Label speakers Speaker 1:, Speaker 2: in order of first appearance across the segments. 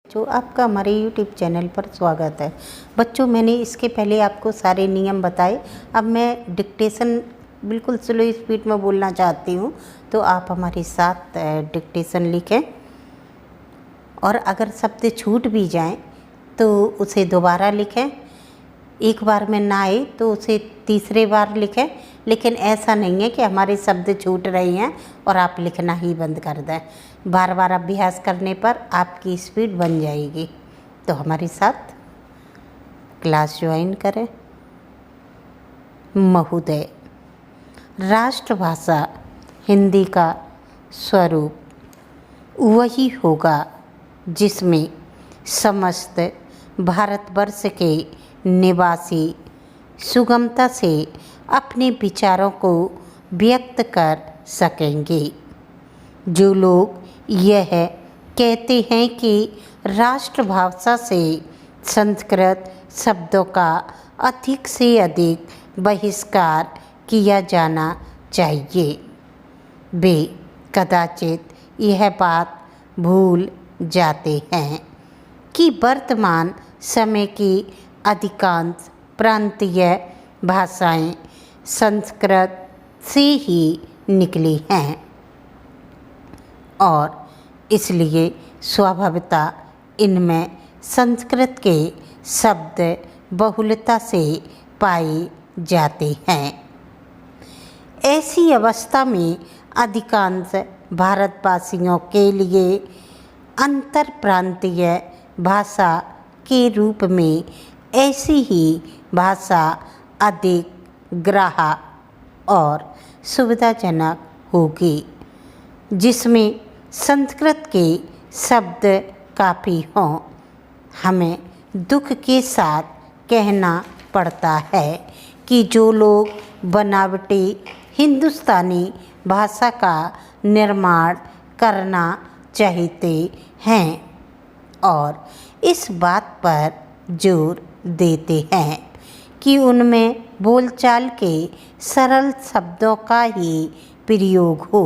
Speaker 1: जो आपका हमारे YouTube चैनल पर स्वागत है। बच्चों, मैंने इसके पहले आपको सारे नियम बताए। अब मैं डिक्टेशन बिल्कुल स्लो स्पीड में बोलना चाहती हूँ, तो आप हमारे साथ डिक्टेशन लिखें। और अगर शब्द छूट भी जाएं तो उसे दोबारा लिखें। एक बार में ना आए तो उसे तीसरे बार लिखें, लेकिन ऐसा नहीं है कि हमारे शब्द छूट रहे हैं और आप लिखना ही बंद कर दें। बार बार अभ्यास करने पर आपकी स्पीड बन जाएगी। तो हमारे साथ क्लास ज्वाइन करें। महोदय, राष्ट्रभाषा हिंदी का स्वरूप वही होगा जिसमें समस्त भारतवर्ष के निवासी सुगमता से अपने विचारों को व्यक्त कर सकेंगे। जो लोग यह कहते हैं कि राष्ट्रभाषा से संस्कृत शब्दों का अधिक से अधिक बहिष्कार किया जाना चाहिए, वे कदाचित यह बात भूल जाते हैं कि वर्तमान समय की अधिकांश प्रांतीय भाषाएं संस्कृत से ही निकली हैं और इसलिए स्वभावतः इनमें संस्कृत के शब्द बहुलता से पाए जाते हैं। ऐसी अवस्था में अधिकांश भारतवासियों के लिए अंतर प्रांतीय भाषा के रूप में ऐसी ही भाषा अधिक ग्राह्य और सुविधाजनक होगी, जिसमें संस्कृत के शब्द काफ़ी हों। हमें दुख के साथ कहना पड़ता है कि जो लोग बनावटी हिंदुस्तानी भाषा का निर्माण करना चाहते हैं और इस बात पर जोर देते हैं कि उनमें बोलचाल के सरल शब्दों का ही प्रयोग हो,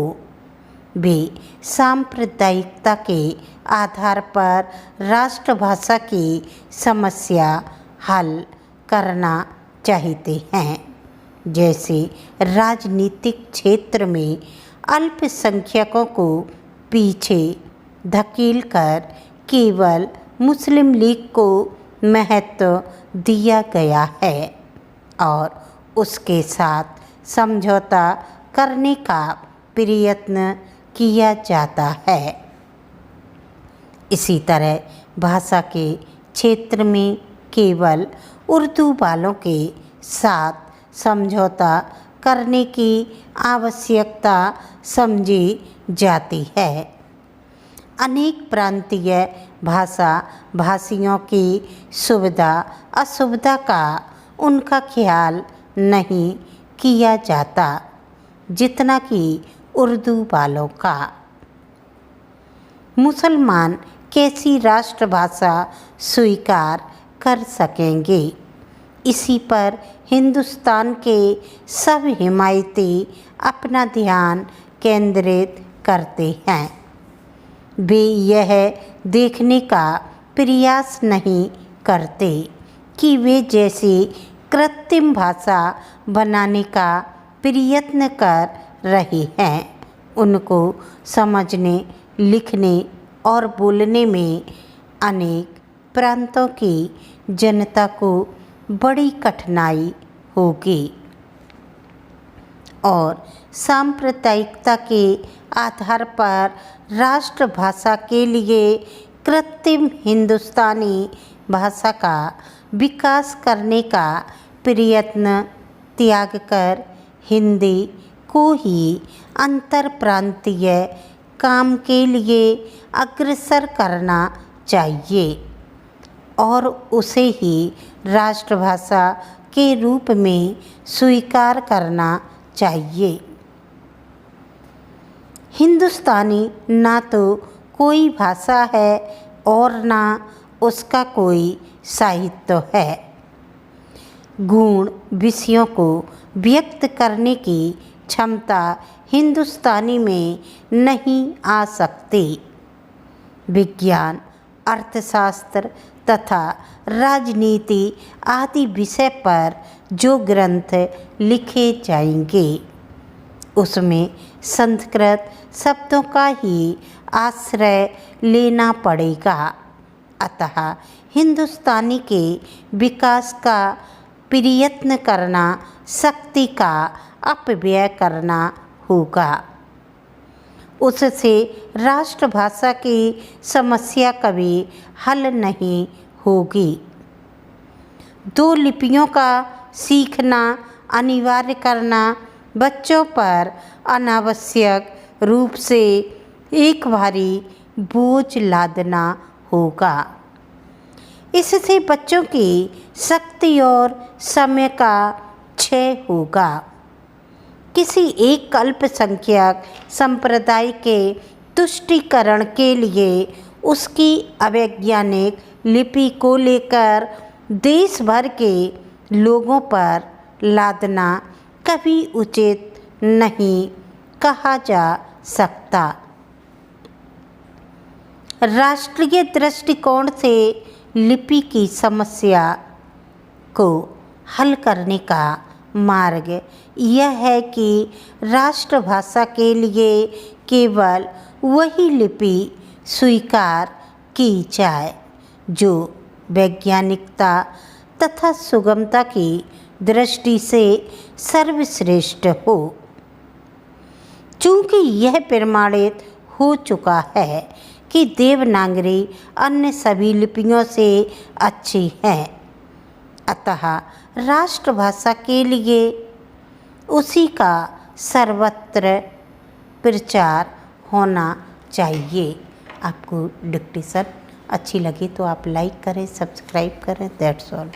Speaker 1: वे सांप्रदायिकता के आधार पर राष्ट्रभाषा की समस्या हल करना चाहते हैं। जैसे राजनीतिक क्षेत्र में अल्पसंख्यकों को पीछे धकेलकर केवल मुस्लिम लीग को महत्व दिया गया है और उसके साथ समझौता करने का प्रयत्न किया जाता है। इसी तरह भाषा के क्षेत्र में केवल उर्दू वालों के साथ समझौता करने की आवश्यकता समझी जाती है। अनेक प्रांतीय भाषा भाषियों की सुविधा असुविधा का उनका ख्याल नहीं किया जाता जितना कि उर्दू वालों का। मुसलमान कैसी राष्ट्रभाषा स्वीकार कर सकेंगे, इसी पर हिंदुस्तान के सब हिमायती अपना ध्यान केंद्रित करते हैं। वे यह देखने का प्रयास नहीं करते कि वे जैसी कृत्रिम भाषा बनाने का प्रयत्न कर रहे हैं, उनको समझने, लिखने और बोलने में अनेक प्रांतों की जनता को बड़ी कठिनाई होगी और सांप्रदायिकता के आधार पर राष्ट्रभाषा के लिए कृत्रिम हिंदुस्तानी भाषा का विकास करने का प्रयत्न त्याग कर हिंदी को ही अंतर प्रांतीय काम के लिए अग्रसर करना चाहिए और उसे ही राष्ट्रभाषा के रूप में स्वीकार करना चाहिए। हिंदुस्तानी ना तो कोई भाषा है और ना उसका कोई साहित्य है। गुण विषयों को व्यक्त करने की क्षमता हिंदुस्तानी में नहीं आ सकती। विज्ञान अर्थशास्त्र तथा राजनीति आदि विषय पर जो ग्रंथ लिखे जाएंगे उसमें संस्कृत शब्दों का ही आश्रय लेना पड़ेगा। अतः हिंदुस्तानी के विकास का प्रयत्न करना शक्ति का अपव्यय करना होगा। उससे राष्ट्रभाषा की समस्या कभी हल नहीं होगी। दो लिपियों का सीखना अनिवार्य करना बच्चों पर अनावश्यक रूप से एक भारी बोझ लादना होगा। इससे बच्चों की शक्ति और समय का क्षय होगा। किसी एक अल्पसंख्यक संप्रदाय के तुष्टीकरण के लिए उसकी अवैज्ञानिक लिपि को लेकर देश भर के लोगों पर लादना कभी उचित नहीं कहा जा सकता। राष्ट्रीय दृष्टिकोण से लिपि की समस्या को हल करने का मार्ग यह है कि राष्ट्रभाषा के लिए केवल वही लिपि स्वीकार की जाए जो वैज्ञानिकता तथा सुगमता की दृष्टि से सर्वश्रेष्ठ हो। चूँकि यह प्रमाणित हो चुका है कि देवनागरी अन्य सभी लिपियों से अच्छी है, अतः राष्ट्रभाषा के लिए उसी का सर्वत्र प्रचार होना चाहिए। आपको डिक्टेशन अच्छी लगी तो आप लाइक करें, सब्सक्राइब करें। That's all.